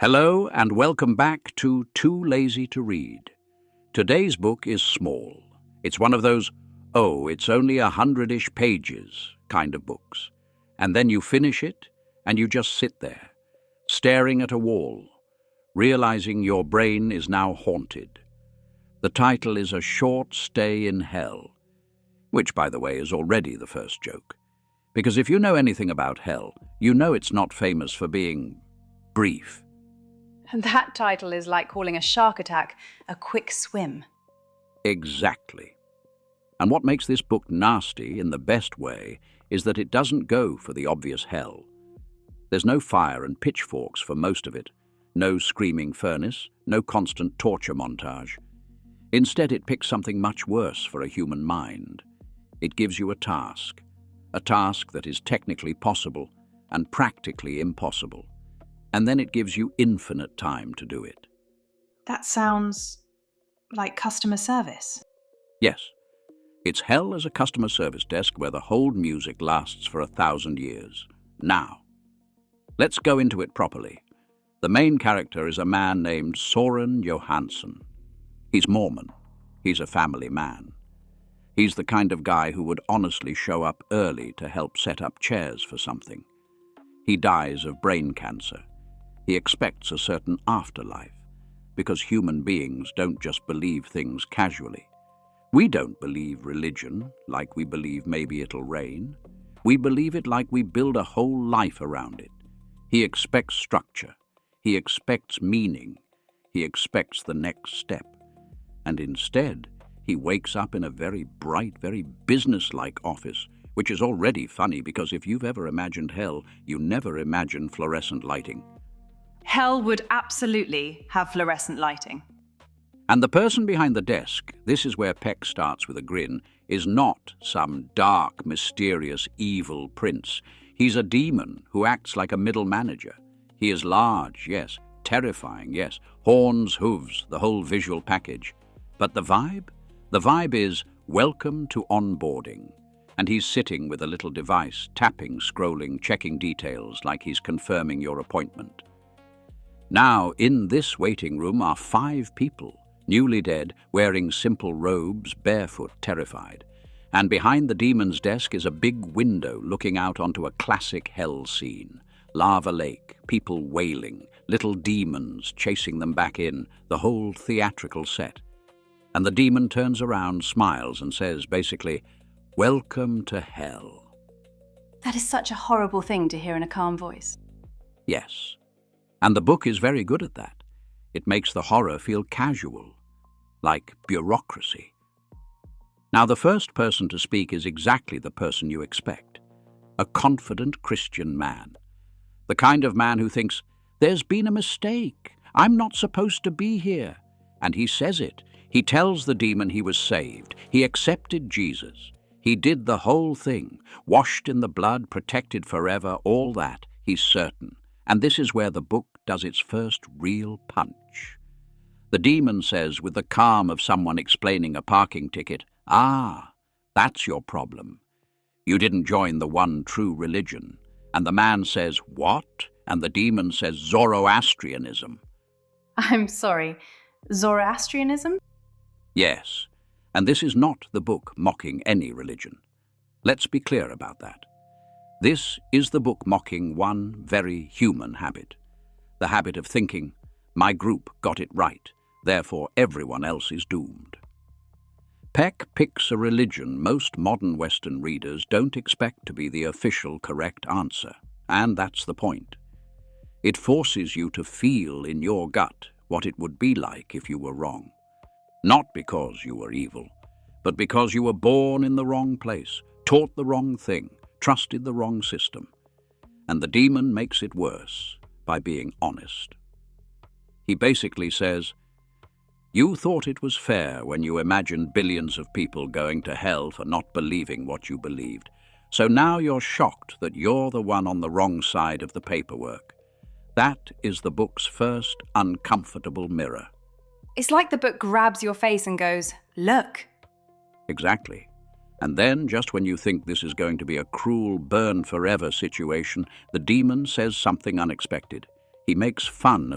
Hello and welcome back to Too Lazy to Read. Today's book is small. It's one of those, it's only 100-ish pages kind of books. And then you finish it and you just sit there, staring at a wall, realizing your brain is now haunted. The title is A Short Stay in Hell, which, by the way, is already the first joke. Because if you know anything about hell, you know it's not famous for being brief. That title is like calling a shark attack a quick swim. Exactly. And what makes this book nasty in the best way is that it doesn't go for the obvious hell. There's no fire and pitchforks for most of it, no screaming furnace, no constant torture montage. Instead, it picks something much worse for a human mind. It gives you a task that is technically possible and practically impossible. And then it gives you infinite time to do it. That sounds like customer service. Yes, it's hell as a customer service desk where the hold music lasts for 1,000 years. Now, let's go into it properly. The main character is a man named Soren Johansson. He's Mormon. He's a family man. He's the kind of guy who would honestly show up early to help set up chairs for something. He dies of brain cancer. He expects a certain afterlife, because human beings don't just believe things casually. We don't believe religion like we believe maybe it'll rain. We believe it like we build a whole life around it. He expects structure. He expects meaning. He expects the next step. And instead, he wakes up in a very bright, very businesslike office, which is already funny because if you've ever imagined hell, you never imagine fluorescent lighting. Hell would absolutely have fluorescent lighting. And the person behind the desk, this is where Peck starts with a grin, is not some dark, mysterious, evil prince. He's a demon who acts like a middle manager. He is large, yes. Terrifying, yes. Horns, hooves, the whole visual package. But the vibe? The vibe is welcome to onboarding. And he's sitting with a little device, tapping, scrolling, checking details like he's confirming your appointment. Now, in this waiting room are 5 people, newly dead, wearing simple robes, barefoot, terrified. And behind the demon's desk is a big window looking out onto a classic hell scene. Lava lake, people wailing, little demons chasing them back in, the whole theatrical set. And the demon turns around, smiles, and says, basically, "Welcome to hell." That is such a horrible thing to hear in a calm voice. Yes. And the book is very good at that. It makes the horror feel casual, like bureaucracy. Now, the first person to speak is exactly the person you expect. A confident Christian man. The kind of man who thinks, there's been a mistake. I'm not supposed to be here. And he says it. He tells the demon he was saved. He accepted Jesus. He did the whole thing. Washed in the blood, protected forever, all that, he's certain. And this is where the book does its first real punch. The demon says, with the calm of someone explaining a parking ticket, that's your problem. You didn't join the one true religion. And the man says, what? And the demon says, Zoroastrianism. I'm sorry, Zoroastrianism? Yes, and this is not the book mocking any religion. Let's be clear about that. This is the book mocking one very human habit. The habit of thinking, my group got it right, therefore everyone else is doomed. Peck picks a religion most modern Western readers don't expect to be the official correct answer, and that's the point. It forces you to feel in your gut what it would be like if you were wrong. Not because you were evil, but because you were born in the wrong place, taught the wrong thing, trusted the wrong system. And the demon makes it worse by being honest. He basically says, you thought it was fair when you imagined billions of people going to hell for not believing what you believed. So now you're shocked that you're the one on the wrong side of the paperwork. That is the book's first uncomfortable mirror. It's like the book grabs your face and goes, look. Exactly. And then, just when you think this is going to be a cruel burn forever situation, the demon says something unexpected. He makes fun of